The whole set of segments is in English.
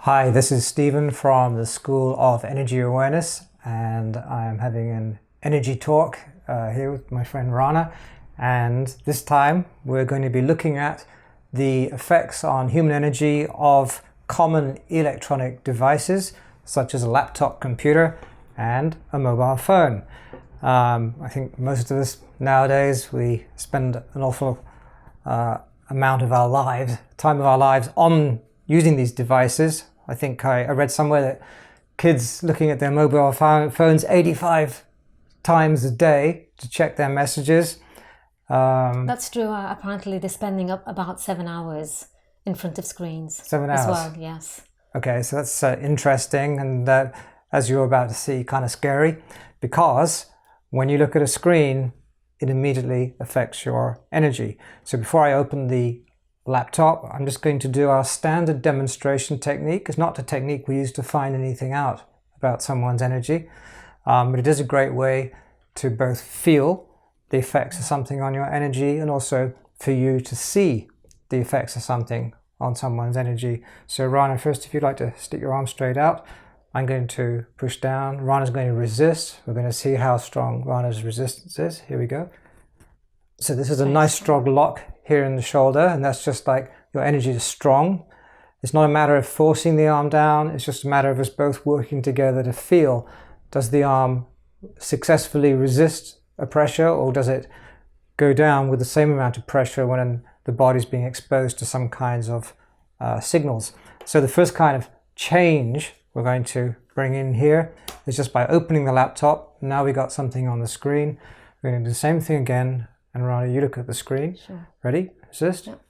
Hi, this is Stephen from the School of Energy Awareness, and I am having an energy talk here with my friend Rana. And this time we're going to be looking at the effects on human energy of common electronic devices such as a laptop computer and a mobile phone. I think most of us nowadays, we spend an awful amount of our lives, time of our lives on using these devices. I think I read somewhere that kids looking at their mobile phones 85 times a day to check their messages. That's true. Apparently they're spending up about 7 hours in front of screens. 7 hours? As well, yes. Okay, so that's interesting, and as you're about to see, kind of scary, because when you look at a screen, it immediately affects your energy. So before I open the laptop, I'm just going to do our standard demonstration technique. It's not the technique we use to find anything out about someone's energy, but it is a great way to both feel the effects of something on your energy and also for you to see the effects of something on someone's energy. So Rana, first, if you'd like to stick your arm straight out, I'm going to push down. Rana's going to resist. We're going to see how strong Rana's resistance is. Here we go. So this is a nice strong lock here in the shoulder, and that's just like your energy is strong. It's not a matter of forcing the arm down, it's just a matter of us both working together to feel, does the arm successfully resist a pressure, or does it go down with the same amount of pressure when the body's being exposed to some kinds of signals. So the first kind of change we're going to bring in here is just by opening the laptop. Now we got something on the screen. We're going to do the same thing again. And Rana, you look at the screen. Sure. Ready? Resist. Yep.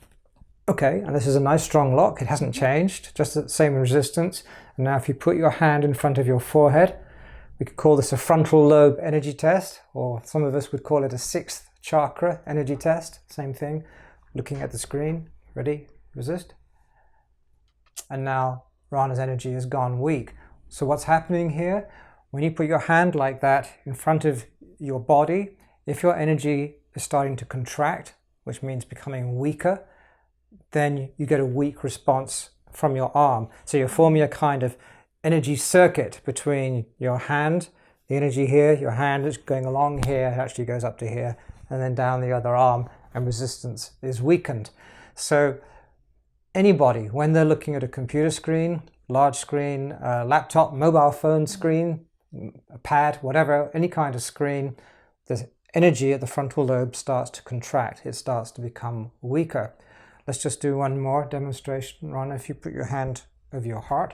Okay, and this is a nice strong lock. It hasn't changed, just the same resistance. And now if you put your hand in front of your forehead, we could call this a frontal lobe energy test, or some of us would call it a sixth chakra energy test. Same thing. Looking at the screen. Ready? Resist. And now Rana's energy has gone weak. So what's happening here? When you put your hand like that in front of your body, if your energy is starting to contract, which means becoming weaker, then you get a weak response from your arm. So you're forming a kind of energy circuit between your hand, the energy here, your hand is going along here, it actually goes up to here, and then down the other arm, and resistance is weakened. So anybody, when they're looking at a computer screen, large screen, laptop, mobile phone screen, a pad, whatever, any kind of screen, the energy at the frontal lobe starts to contract. It starts to become weaker. Let's just do one more demonstration. Rana, if you put your hand over your heart,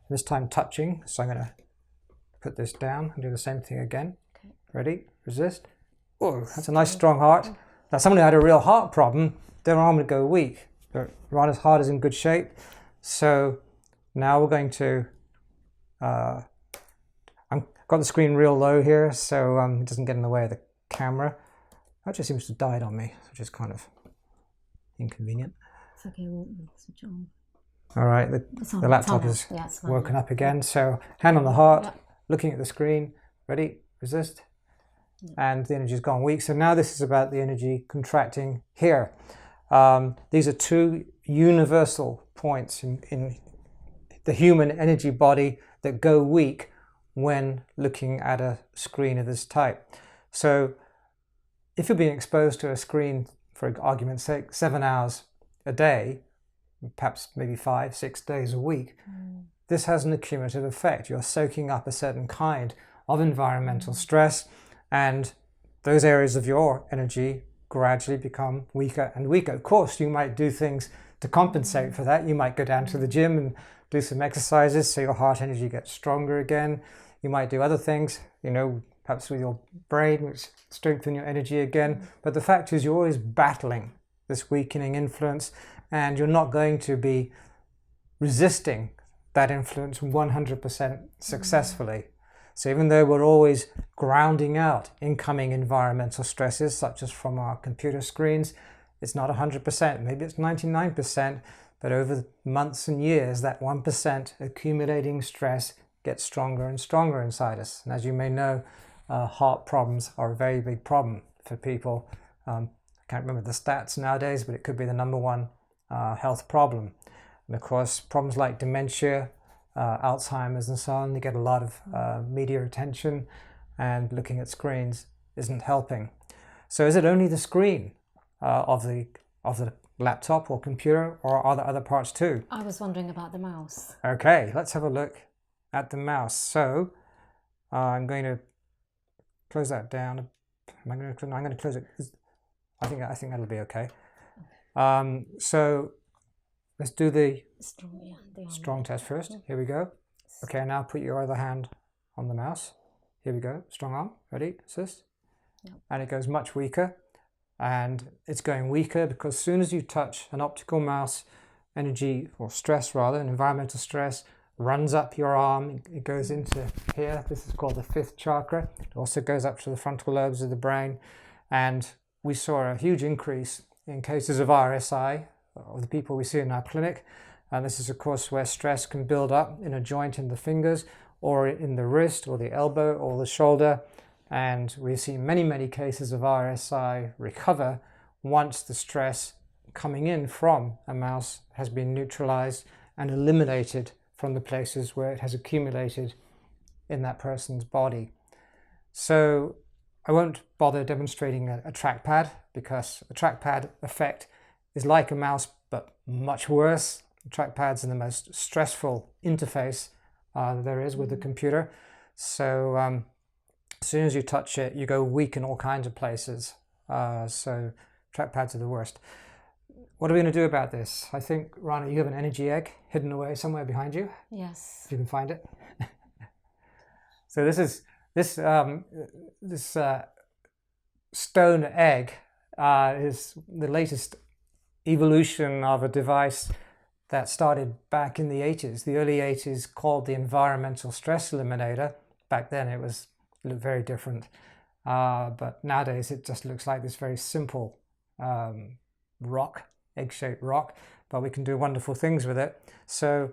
this time touching. So I'm going to put this down and do the same thing again. Okay. Ready? Resist. Oh, that's a nice strong heart. Now, someone who had a real heart problem, their arm would go weak. But Rana's heart is in good shape. So now we're going to I've got the screen real low here, so it doesn't get in the way of the camera. That just seems to have died on me, which is kind of inconvenient. It's okay, we'll switch on. All right, the laptop is woken up again. So hand on the heart, looking at the screen. Ready? Resist. And the energy's gone weak. So now this is about the energy contracting here. These are two universal points in the human energy body that go weak when looking at a screen of this type. So if you're being exposed to a screen, for argument's sake, 7 hours a day, perhaps maybe 5-6 days a week, this has an accumulative effect. You're soaking up a certain kind of environmental stress, and those areas of your energy gradually become weaker and weaker. Of course, you might do things to compensate for that. You might go down to the gym and do some exercises so your heart energy gets stronger again. You might do other things, perhaps with your brain, which strengthen your energy again. But the fact is, you're always battling this weakening influence, and you're not going to be resisting that influence 100% successfully. So even though we're always grounding out incoming environmental stresses, such as from our computer screens, it's not 100%, maybe it's 99%, but over months and years, that 1% accumulating stress gets stronger and stronger inside us. And as you may know, heart problems are a very big problem for people. I can't remember the stats nowadays, but it could be the number one health problem. And of course, problems like dementia, Alzheimer's and so on, they get a lot of media attention, and looking at screens isn't helping. So is it only the screen of the laptop or computer, or are there other parts too? I was wondering about the mouse. Okay, let's have a look at the mouse. So I'm going to close that down. I'm going to close it. I think that'll be okay. So let's do the strong test first. Here we go. Okay, now put your other hand on the mouse. Here we go. Strong arm. Ready? Assist. Yep. And it goes much weaker. And it's going weaker because as soon as you touch an optical mouse, energy, or stress rather, an environmental stress, runs up your arm. It goes into here. This is called the 5th chakra. It also goes up to the frontal lobes of the brain. And we saw a huge increase in cases of RSI, of the people we see in our clinic. And this is, of course, where stress can build up in a joint in the fingers, or in the wrist, or the elbow, or the shoulder. And we see many, many cases of RSI recover once the stress coming in from a mouse has been neutralized and eliminated from the places where it has accumulated in that person's body. So I won't bother demonstrating a trackpad, because a trackpad effect is like a mouse but much worse. Trackpads are the most stressful interface there is with the computer. So as soon as you touch it, you go weak in all kinds of places. So trackpads are the worst. What are we going to do about this? I think, Rana, you have an energy egg hidden away somewhere behind you. Yes. If you can find it. So this stone egg is the latest evolution of a device that started back in the 80s, the early 80s, called the environmental stress eliminator. Back then it looked very different, but nowadays it just looks like this very simple rock, egg-shaped rock, but we can do wonderful things with it. So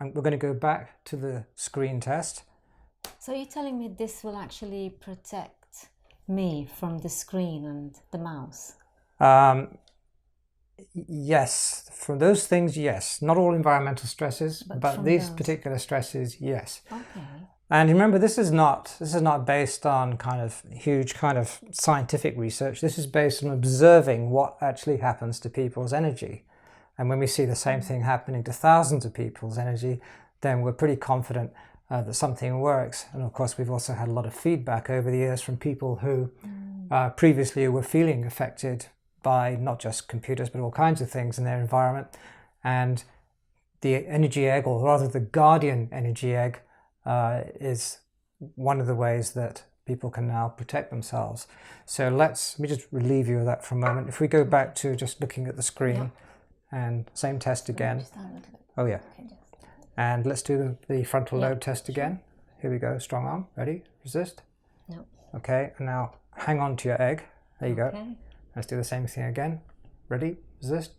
we're going to go back to the screen test. So you're telling me this will actually protect me from the screen and the mouse? Yes, from those things, yes. Not all environmental stresses, but these particular stresses, yes. Okay. And remember, this is not based on huge scientific research. This is based on observing what actually happens to people's energy. And when we see the same thing happening to thousands of people's energy, then we're pretty confident that something works. And of course, we've also had a lot of feedback over the years from people who previously were feeling affected by not just computers, but all kinds of things in their environment. And the energy egg, or rather the guardian energy egg, is one of the ways that people can now protect themselves. So let me just relieve you of that for a moment. If we go back to just looking at the screen, and same test again. Oh yeah. And let's do the frontal lobe test again. Here we go. Strong arm. Ready? Resist. No. Okay. And now hang on to your egg. There you go. Let's do the same thing again. Ready? Resist.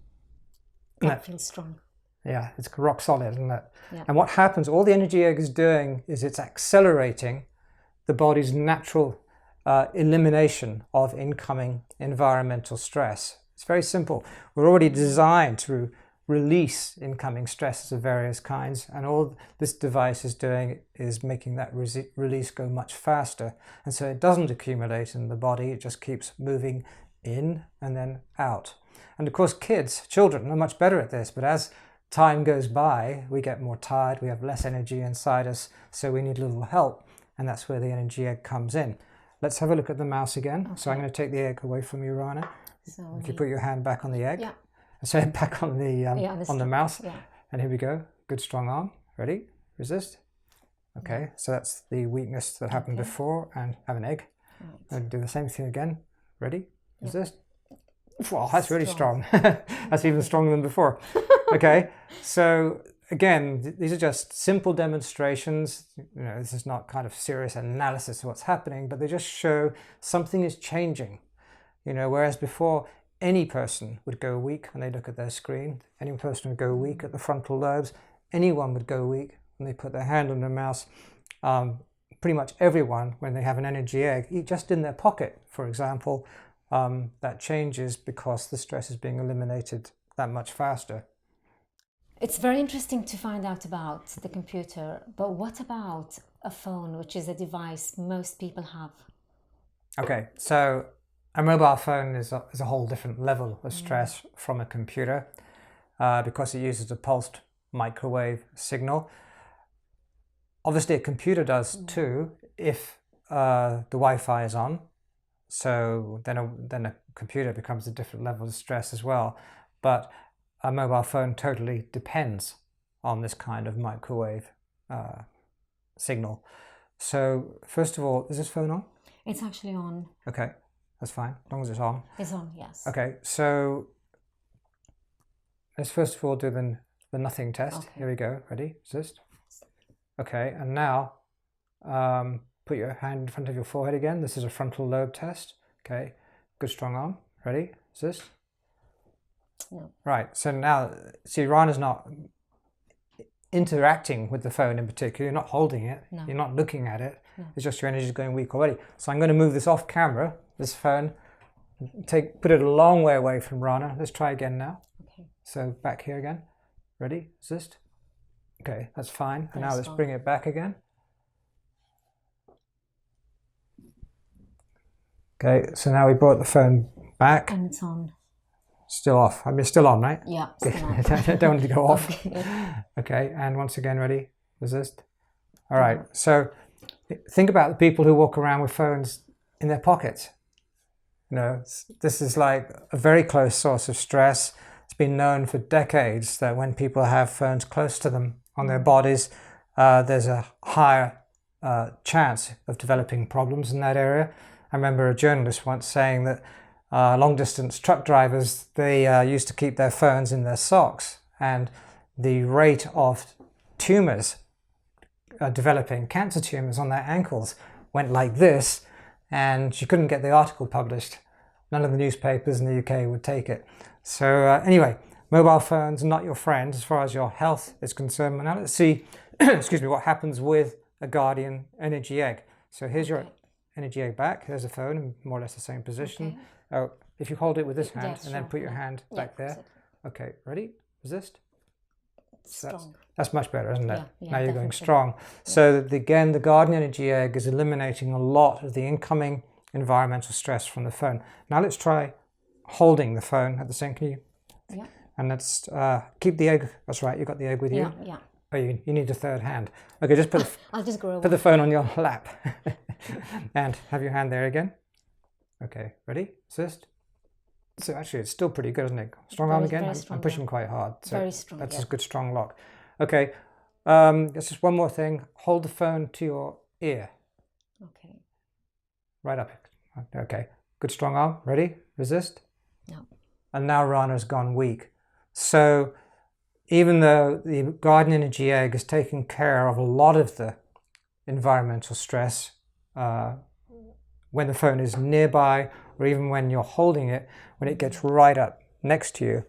That feels strong. Yeah, it's rock solid, isn't it? Yeah. And what happens, all the energy egg is doing is it's accelerating the body's natural elimination of incoming environmental stress. It's very simple. We're already designed to release incoming stresses of various kinds, and all this device is doing is making that release go much faster. And so it doesn't accumulate in the body, it just keeps moving in and then out. And of course, children are much better at this, but as time goes by, we get more tired, we have less energy inside us, so we need a little help, and that's where the energy egg comes in. Let's have a look at the mouse again. Okay. So I'm going to take the egg away from you, Rana. So if you put your hand back on the egg, so back on the mouse, and here we go. Good strong arm. Ready? Resist. Okay, so that's the weakness that happened before, and have an egg. Right. And do the same thing again. Ready? Resist. Wow, that's really strong. That's even stronger than before. Okay, so again, these are just simple demonstrations. This is not serious analysis of what's happening, but they just show something is changing. Whereas before, any person would go weak when they look at their screen. Any person would go weak at the frontal lobes. Anyone would go weak when they put their hand on their mouse. Pretty much everyone, when they have an energy egg, just in their pocket, for example, that changes because the stress is being eliminated that much faster. It's very interesting to find out about the computer, but what about a phone, which is a device most people have? Okay, so a mobile phone is a whole different level of stress from a computer because it uses a pulsed microwave signal. Obviously, a computer does too if the Wi-Fi is on. So then a computer becomes a different level of stress as well. But a mobile phone totally depends on this kind of microwave signal. So first of all, is this phone on? It's actually on. Okay, that's fine, as long as it's on. It's on, yes. Okay, so let's first of all do the nothing test. Okay. Here we go. Ready? Resist. Okay, and now put your hand in front of your forehead again. This is a frontal lobe test. Okay, good strong arm. Ready? Resist. No. Right, so now, see, Rana's not interacting with the phone in particular. You're not holding it. No. You're not looking at it. No. It's just your energy is going weak already. So I'm going to move this off camera, this phone, put it a long way away from Rana. Let's try again now. Okay. So back here again. Ready? Resist. Okay, that's fine. And now let's bring it back again. Okay, so now we brought the phone back. And it's on. Still off. I mean, it's still on, right? Yeah, still on. I don't want it to go off. Okay, and once again, ready? Resist. All right, so think about the people who walk around with phones in their pockets. You know, this is like a very close source of stress. It's been known for decades that when people have phones close to them on their bodies, there's a higher chance of developing problems in that area. I remember a journalist once saying that long-distance truck drivers, they used to keep their phones in their socks, and the rate of tumors developing, cancer tumors on their ankles, went like this, and she couldn't get the article published. None of the newspapers in the UK would take it. So anyway, mobile phones are not your friend as far as your health is concerned. Now let's see excuse me, what happens with a Guardian energy egg. So here's your energy egg back. Here's the phone in more or less the same position. Okay. Oh, if you hold it with this hand and then put your hand back there. Okay, ready? Resist. That's much better, isn't it? Yeah, now you're going strong. Yeah. So again, the Guardian energy egg is eliminating a lot of the incoming environmental stress from the phone. Now let's try holding the phone at the same. Can you? Yeah. And let's keep the egg. That's right. You got the egg with you. Yeah. Yeah. Oh, you need a third hand. Okay, just put. I'll just put the phone on your lap, and have your hand there again. Okay, ready? Resist. So actually, it's still pretty good, isn't it? Strong arm again. I'm pushing quite hard. So very strong. That's a good strong lock. Okay, there's just one more thing. Hold the phone to your ear. Okay. Right up. Okay. Good strong arm. Ready? Resist. No. And now Rana's gone weak. So even though the Guardian energy egg is taking care of a lot of the environmental stress when the phone is nearby, or even when you're holding it, when it gets right up next to you,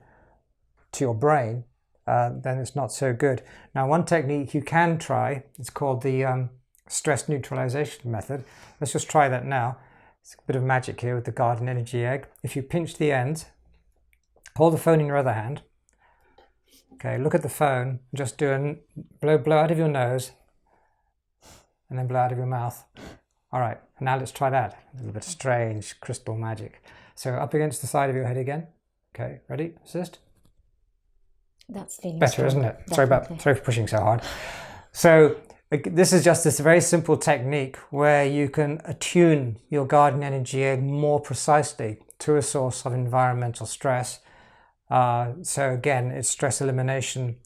to your brain, then it's not so good. Now, one technique you can try, it's called the stress neutralization method. Let's just try that now. It's a bit of magic here with the Guardian energy egg. If you pinch the end, hold the phone in your other hand. Okay, look at the phone, just do blow out of your nose, and then blow out of your mouth. All right, now let's try that. A little bit of strange crystal magic. So up against the side of your head again. Okay, ready? Resist. That's feeling better, strong. Isn't it? Sorry for pushing so hard. So this is just this very simple technique where you can attune your Guardian energy egg more precisely to a source of environmental stress. So again, its stress elimination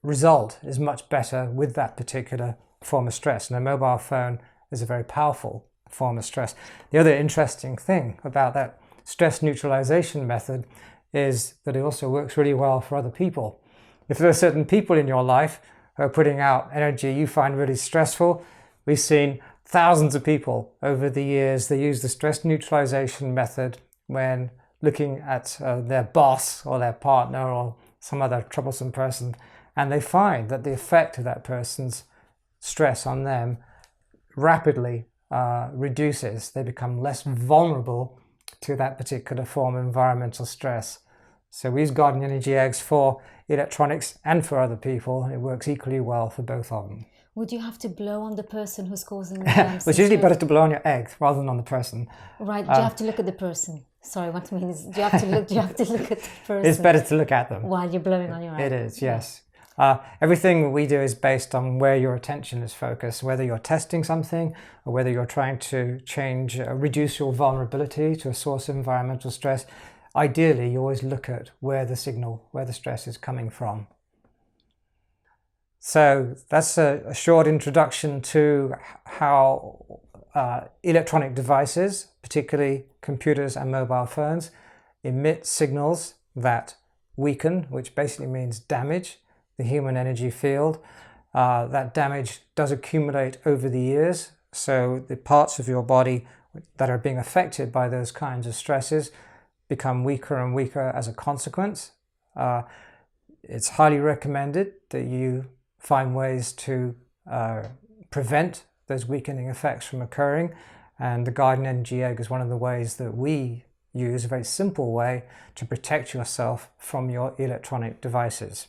result is much better with that particular form of stress. And a mobile phone is a very powerful form of stress. The other interesting thing about that stress neutralization method is that it also works really well for other people. If there are certain people in your life who are putting out energy you find really stressful, we've seen thousands of people over the years, they use the stress neutralization method when looking at their boss or their partner or some other troublesome person, and they find that the effect of that person's stress on them rapidly reduces. They become less vulnerable to that particular form of environmental stress. So we use guardian energy eggs for electronics and for other people. It works equally well for both of them. Would you have to blow on the person who's causing the germs? It's usually better to blow on your egg rather than on the person. Right. Do you have to look at the person? Sorry, what I mean is, do you have to look at the person? It's better to look at them while you're blowing on your egg. It is, yes. Everything we do is based on where your attention is focused, whether you're testing something or whether you're trying to reduce your vulnerability to a source of environmental stress. Ideally, you always look at where the stress is coming from. So that's a short introduction to how electronic devices, particularly computers and mobile phones, emit signals that weaken, which basically means damage the human energy field. That damage does accumulate over the years, so the parts of your body that are being affected by those kinds of stresses become weaker and weaker as a consequence. It's highly recommended that you find ways to prevent those weakening effects from occurring, and the guardian energy egg is one of the ways that we use, a very simple way to protect yourself from your electronic devices.